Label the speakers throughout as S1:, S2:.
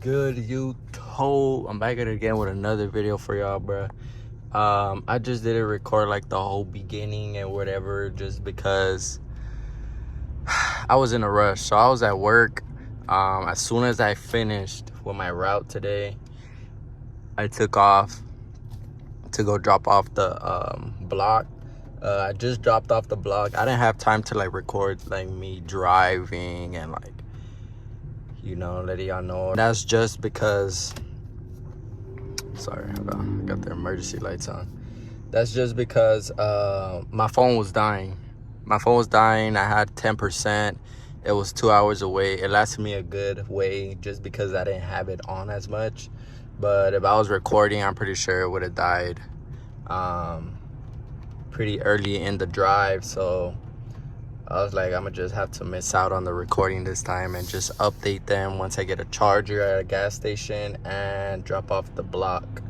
S1: good, YouTube? I'm back at it again with another video for y'all, bruh. I just didn't record like the whole beginning and whatever, just because I was in a rush. So I was at work. As soon as I finished with my route today, I took off to go drop off the block. I just dropped off the block. I didn't have time to like record like me driving and like, you know, letting y'all know. That's just because, sorry, hold on, I got the emergency lights on. That's just because my phone was dying. My phone was dying. I had 10%. It was 2 hours away. It lasted me a good way just because I didn't have it on as much. But if I was recording, I'm pretty sure it would have died pretty early in the drive. So I was like, I'm gonna just have to miss out on the recording this time and just update them once I get a charger at a gas station and drop off the block.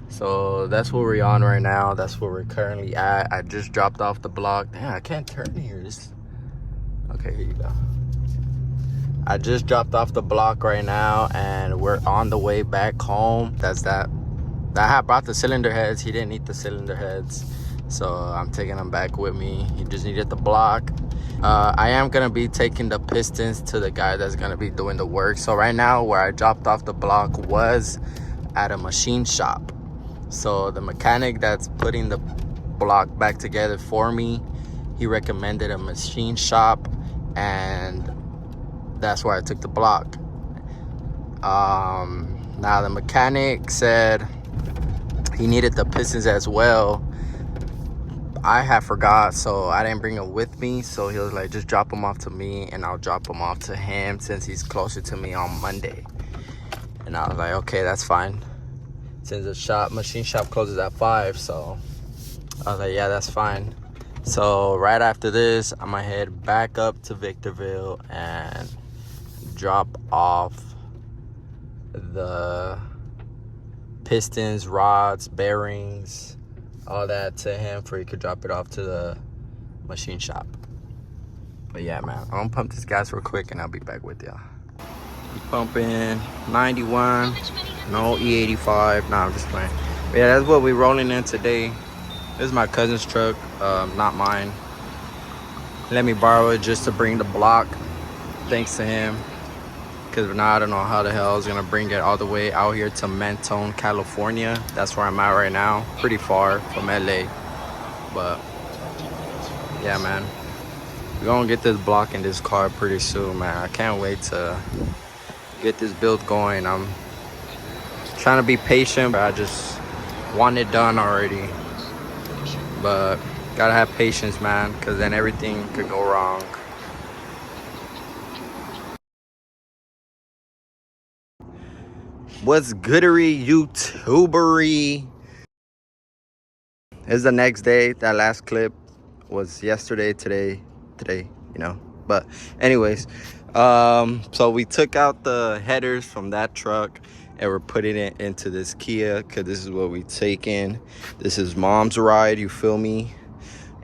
S1: So that's what we're on right now. That's where we're currently at. I just dropped off the block. Damn, I can't turn here. Okay, here you go. I just dropped off the block right now and we're on the way back home. That's that. I had brought the cylinder heads. He didn't need the cylinder heads, so I'm taking them back with me. He just needed the block. I am gonna be taking the pistons to the guy that's gonna be doing the work. So right now where I dropped off the block was at a machine shop. So the mechanic that's putting the block back together for me, he recommended a machine shop, and that's where I took the block. Now the mechanic said he needed the pistons as well. I had forgot, so I didn't bring them with me. So he was like, just drop them off to me and I'll drop them off to him since he's closer to me on Monday. And I was like, okay, that's fine. Since the machine shop closes at 5, so I was like, yeah, that's fine. So right after this, I'm gonna head back up to Victorville and drop off the pistons, rods, bearings, all that to him for he could drop it off to the machine shop. But yeah, man, I'm gonna pump this gas real quick and I'll be back with y'all. I'm pumping 91, no E85. Nah, I'm just playing. But yeah, that's what we're rolling in today. This is my cousin's truck, not mine. Let me borrow it just to bring the block, thanks to him. Because now I don't know how the hell I was gonna bring it all the way out here to Mentone, California. That's where I'm at right now. Pretty far from LA. But yeah, man, we're gonna get this block in this car pretty soon, man. I can't wait to get this build going. I'm trying to be patient, but I just want it done already. But gotta have patience, man, because then everything could go wrong. What's goodery, YouTubery? It's the next day. That last clip was yesterday, today, you know. But anyways, so we took out the headers from that truck and we're putting it into this Kia because this is what we take in. This is mom's ride, you feel me?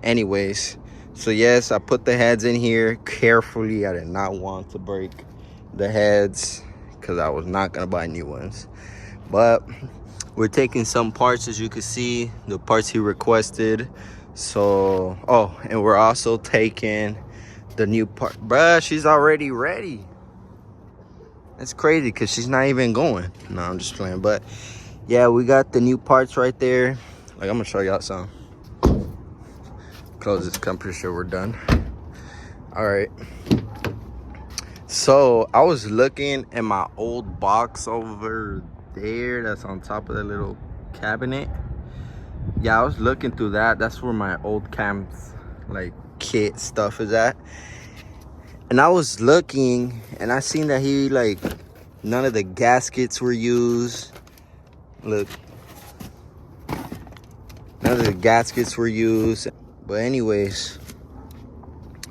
S1: Anyways, so yes, I put the heads in here carefully. I did not want to break the heads because I was not gonna buy new ones. But we're taking some parts, as you can see, the parts he requested. So, oh, and we're also taking the new part. Bruh, she's already ready. That's crazy because she's not even going. No, I'm just playing. But yeah, we got the new parts right there. Like, I'm gonna show y'all some. Close this, I'm pretty sure we're done. All right. So I was looking in my old box over there that's on top of the little cabinet. Yeah, I was looking through that. That's where my old cam's like kit stuff is at. And I was looking and I seen that he like none of the gaskets were used. Look, none of the gaskets were used. But anyways,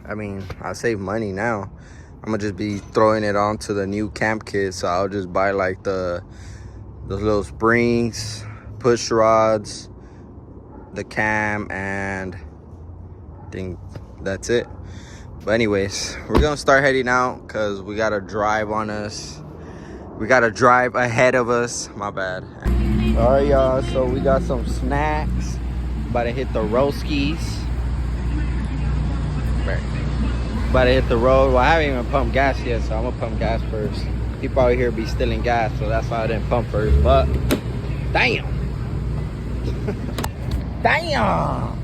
S1: I mean, I save money now. I'm gonna just be throwing it onto the new camp kit. So I'll just buy like those little springs, push rods, the cam, and I think that's it. But anyways, we're gonna start heading out because we got a drive on us. We got a drive ahead of us. My bad. All right, y'all. So we got some snacks. About to hit the Roskies. About to hit the road. Well, I haven't even pumped gas yet, so I'm gonna pump gas first. People out here be stealing gas, so that's why I didn't pump first. But damn, damn,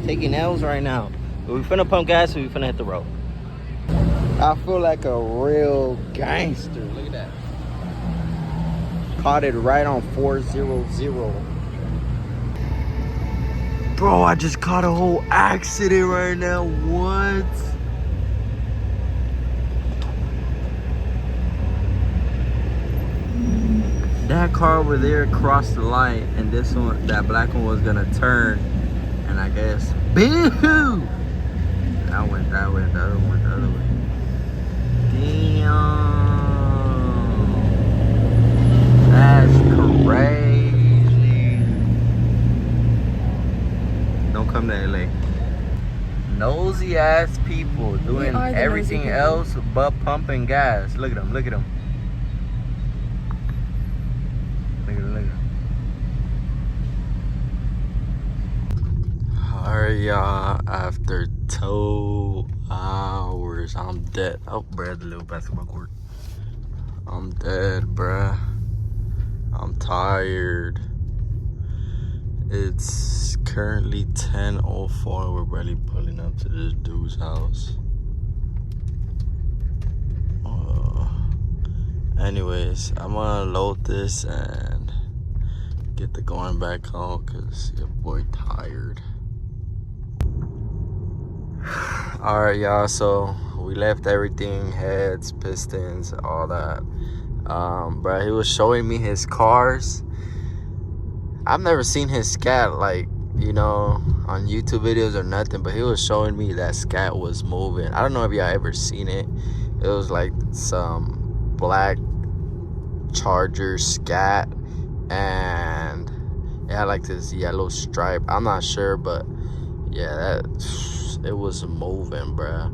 S1: taking L's right now. But we finna pump gas, so we finna hit the road. I feel like a real gangster. Look at that. Caught it right on 400. Bro, I just caught a whole accident right now. What? That car over there crossed the light, and this one, that black one, was gonna turn, and I guess, boo! That went that way, the other one went the other way. Damn. That's crazy. Don't come to LA. Nosy ass people doing everything else but pumping gas. Look at them, look at them. Look at them, look at them. Alright, y'all, after 2 hours, I'm dead. Oh, bruh, the little basketball court. I'm dead, bruh. I'm tired. It's currently 10:04. We're barely pulling up to this dude's house. Anyways, I'm gonna load this and get the going back home because your boy tired. Alright, y'all, so we left everything, heads, pistons, all that. Bruh, he was showing me his cars. I've never seen his scat, like, you know, on YouTube videos or nothing, but he was showing me that scat was moving. I don't know if y'all ever seen it. It was like some black Charger scat, and it had like this yellow stripe. I'm not sure, but yeah, it was moving, bruh.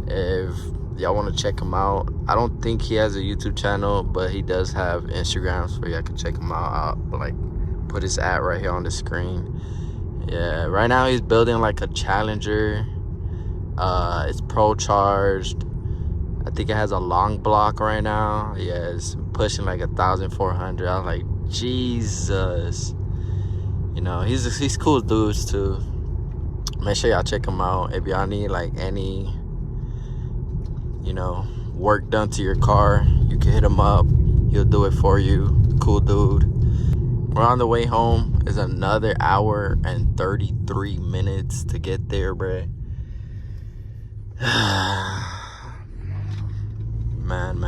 S1: If y'all want to check him out, I don't think he has a YouTube channel, but he does have Instagram, so y'all can check him out. I'll like put his ad right here on the screen. Yeah, right now he's building like a Challenger. It's pro charged. I think it has a long block right now. Yeah, it's pushing like 1,400. I was like, Jesus. You know, he's cool dudes too. Make sure y'all check him out. If y'all need like any, you know, work done to your car, you can hit him up. He'll do it for you. Cool dude. We're on the way home. It's another hour and 33 minutes to get there, bruh. Man.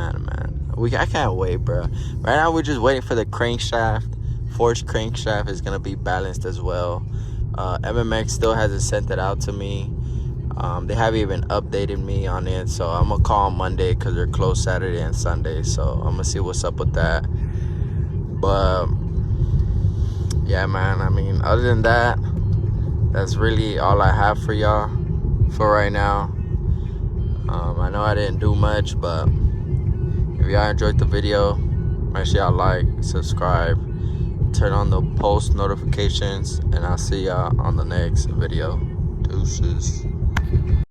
S1: I can't wait, bro. Right now, we're just waiting for the crankshaft. Forged crankshaft is gonna be balanced as well. MMX still hasn't sent it out to me. They haven't even updated me on it, so I'm gonna call on Monday because they're closed Saturday and Sunday. So I'm gonna see what's up with that. But yeah, man. I mean, other than that, that's really all I have for y'all for right now. I know I didn't do much, but if y'all enjoyed the video, make sure y'all like, subscribe, turn on the post notifications, and I'll see y'all on the next video. Deuces.